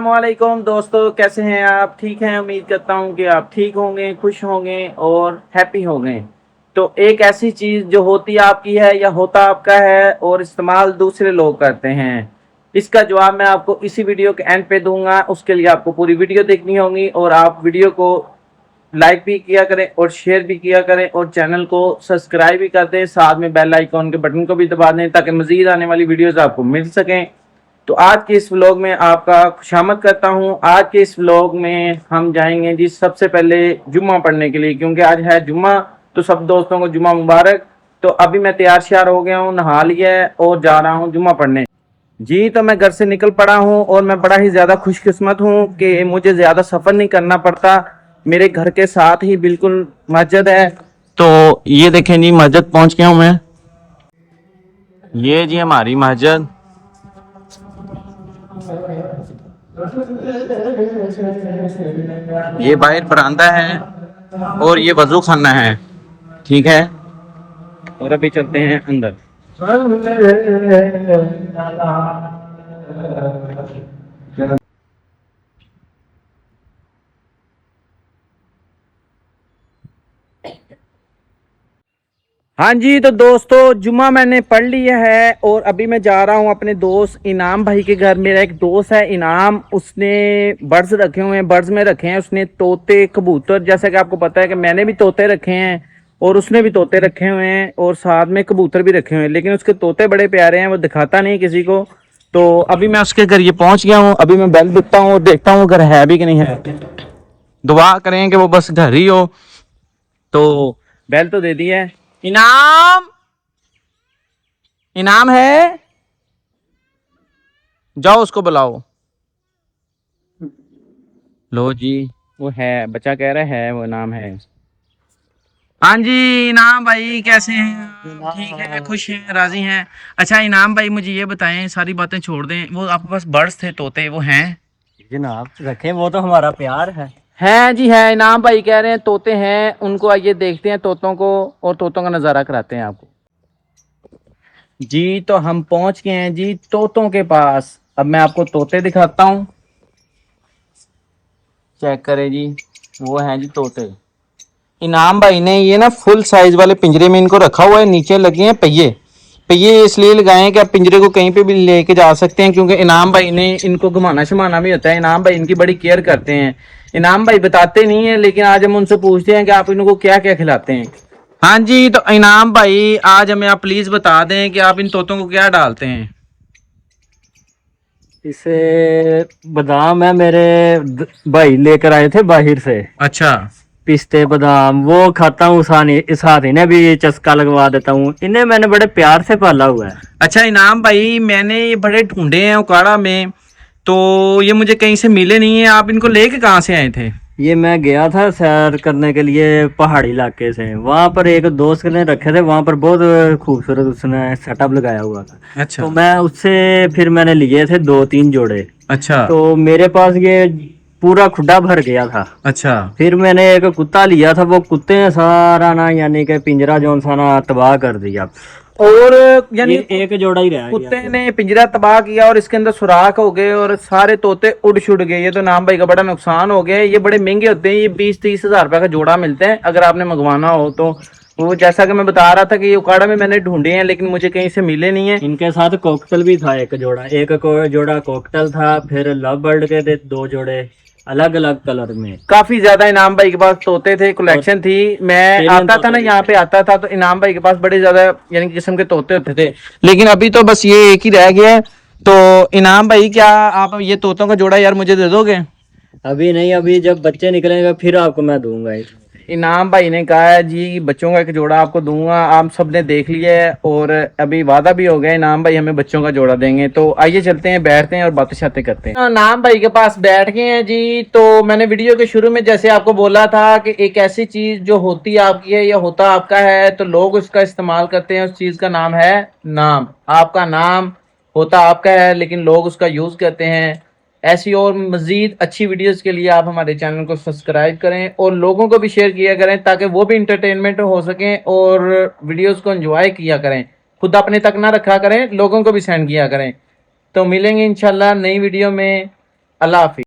अस्सलामुअलैकुम दोस्तों, कैसे हैं आप? ठीक हैं? उम्मीद करता हूं कि आप ठीक होंगे, खुश होंगे और हैप्पी होंगे। तो एक ऐसी चीज़ जो होती आपकी है या होता आपका है और इस्तेमाल दूसरे लोग करते हैं, इसका जवाब मैं आपको इसी वीडियो के एंड पे दूंगा। उसके लिए आपको पूरी वीडियो देखनी होगी और आप वीडियो को लाइक भी किया करें और शेयर भी किया करें और चैनल को सब्सक्राइब भी कर दें। साथ में बेल आइकॉन के बटन को भी दबा दें ताकि मज़ीद आने वाली वीडियोज़ आपको मिल सकें। तो आज के इस व्लॉग में आपका खुशामद करता हूं। आज के इस व्लॉग में हम जाएंगे जी सबसे पहले जुम्मा पढ़ने के लिए, क्योंकि आज है जुम्मा। तो सब दोस्तों को जुम्मा मुबारक। तो अभी मैं तैयार श्यार हो गया हूं, नहा लिया है और जा रहा हूं जुम्मा पढ़ने जी। तो मैं घर से निकल पड़ा हूं और मैं बड़ा ही ज़्यादा खुशकिस्मत हूं कि मुझे ज़्यादा सफ़र नहीं करना पड़ता। मेरे घर के साथ ही बिल्कुल मस्जिद है। तो ये देखें जी, मस्जिद पहुंच गया हूं मैं। ये जी हमारी मस्जिद। ये बाहर बरामदा है और ये वजू खाना है, ठीक है। और अभी चलते हैं अंदर। हाँ जी, तो दोस्तों जुम्मा मैंने पढ़ लिया है और अभी मैं जा रहा हूँ अपने दोस्त इनाम भाई के घर। मेरा एक दोस्त है इनाम, उसने बर्ड्स रखे हुए हैं, बर्ड्स में रखे हैं उसने तोते कबूतर। जैसा कि आपको पता है कि मैंने भी तोते रखे हैं और उसने भी तोते रखे हुए हैं और साथ में कबूतर भी रखे हुए हैं, लेकिन उसके तोते बड़े प्यारे हैं, वो दिखाता नहीं किसी को। तो अभी मैं उसके घर ये पहुँच गया हूँ। अभी मैं बेल दिखता हूँ और देखता हूँ घर है भी कि नहीं है। दुआ करें कि वो बस घर ही हो। तो बेल तो दे दी है। इनाम, इनाम है, जाओ उसको बुलाओ। लो जी, वो है, बच्चा कह रहा है वो इनाम है। हाँ जी इनाम भाई, कैसे हैं आप? ठीक है, खुश हैं, राजी हैं? अच्छा इनाम भाई, मुझे ये बताएं, सारी बातें छोड़ दें, वो आपके पास बर्ड्स थे, तोते, वो हैं? जनाब रखे, वो तो हमारा प्यार है। हैं जी, हैं। इनाम भाई कह रहे हैं तोते हैं, उनको आइए देखते हैं तोतों को और तोतों का नज़ारा कराते हैं आपको जी। तो हम पहुंच गए हैं जी तोतों के पास। अब मैं आपको तोते दिखाता हूँ, चेक करें जी। वो हैं जी तोते। इनाम भाई ने ये ना फुल साइज वाले पिंजरे में इनको रखा हुआ है। नीचे लगे हैं पहिए। पहिए इसलिए लगाए हैं कि आप पिंजरे को कहीं पे भी लेके जा सकते हैं, क्योंकि इनाम भाई ने इनको घुमाना शुमाना भी होता है। इनाम भाई इनकी बड़ी केयर करते हैं। इनाम भाई बताते नहीं है, लेकिन आज हम उनसे पूछते हैं कि आप इनको क्या क्या खिलाते हैं। हाँ जी, तो इनाम भाई आज हमें आप प्लीज बता दें कि आप इन तोतों को क्या डालते हैं। इसे बादाम है, मेरे भाई लेकर आए थे बाहर से। अच्छा। पिस्ते बादाम वो खाता हूँ, इस हाथ इन्हें भी चस्का लगवा देता हूँ। इन्हें मैंने बड़े प्यार से पाला हुआ है। अच्छा इनाम भाई, मैंने ये बड़े ढूंढे हैं उकाड़ा में, तो ये मुझे कहीं से मिले नहीं है। आप इनको लेके कहाँ से आए थे? ये मैं गया था सैर करने के लिए पहाड़ी इलाके से। वहां पर एक दोस्त ने रखे थे, वहां पर बहुत खूबसूरत उसने सेटअप लगाया हुआ था। अच्छा। तो मैं उससे फिर मैंने लिए थे 2-3 जोड़े। अच्छा। तो मेरे पास ये पूरा खुड्डा भर गया था। अच्छा। फिर मैंने एक कुत्ता लिया था, वो कुत्ते ने सारा ना यानी कि पिंजरा जो सा ना तबाह कर दिया। और यानी एक जोड़ा ही रह गया। कुत्ते ने पिंजरा तबाह किया और इसके अंदर सुराख हो गए और सारे तोते उड़ छुड़ गए। ये तो नाम भाई का बड़ा नुकसान हो गया। ये बड़े महंगे होते हैं, ये 20-30 हजार रुपए का जोड़ा मिलते हैं अगर आपने मंगवाना हो तो। वो जैसा कि मैं बता रहा था कि ये उकाड़ा में मैंने ढूंढे हैं, लेकिन मुझे कहीं से मिले नहीं है। इनके साथ कॉकटेल भी था, एक जोड़ा, जोड़ा कॉकटेल था। फिर लव बर्ड के थे 2 जोड़े अलग अलग कलर में। काफी ज्यादा इनाम भाई के पास तोते थे, कलेक्शन थी। मैं आता था ना यहाँ पे आता था, तो इनाम भाई के पास बड़े ज्यादा यानी किस्म के तोते होते थे, लेकिन अभी तो बस ये एक ही रह गया है। तो इनाम भाई, क्या आप ये तोतों का जोड़ा यार मुझे दे दोगे? अभी नहीं, अभी जब बच्चे निकलेंगे फिर आपको मैं दूंगा। इनाम भाई ने कहा है जी बच्चों का एक जोड़ा आपको दूंगा। आप सबने देख लिया है और अभी वादा भी हो गया, इनाम भाई हमें बच्चों का जोड़ा देंगे। तो आइए चलते हैं, बैठते हैं और बातें शातें करते हैं। इनाम भाई के पास बैठ गए हैं जी। तो मैंने वीडियो के शुरू में जैसे आपको बोला था कि एक ऐसी चीज जो होती आपकी है या होता आपका है, तो लोग उसका इस्तेमाल करते हैं। उस चीज का नाम है नाम। आपका नाम होता आपका है, लेकिन लोग उसका यूज करते हैं। ऐसी और मज़ीद अच्छी वीडियोस के लिए आप हमारे चैनल को सब्सक्राइब करें और लोगों को भी शेयर किया करें, ताकि वो भी इंटरटेनमेंट हो सकें और वीडियोस को एंजॉय किया करें। खुद अपने तक ना रखा करें, लोगों को भी सेंड किया करें। तो मिलेंगे इंशाल्लाह नई वीडियो में। अल्लाह हाफिज।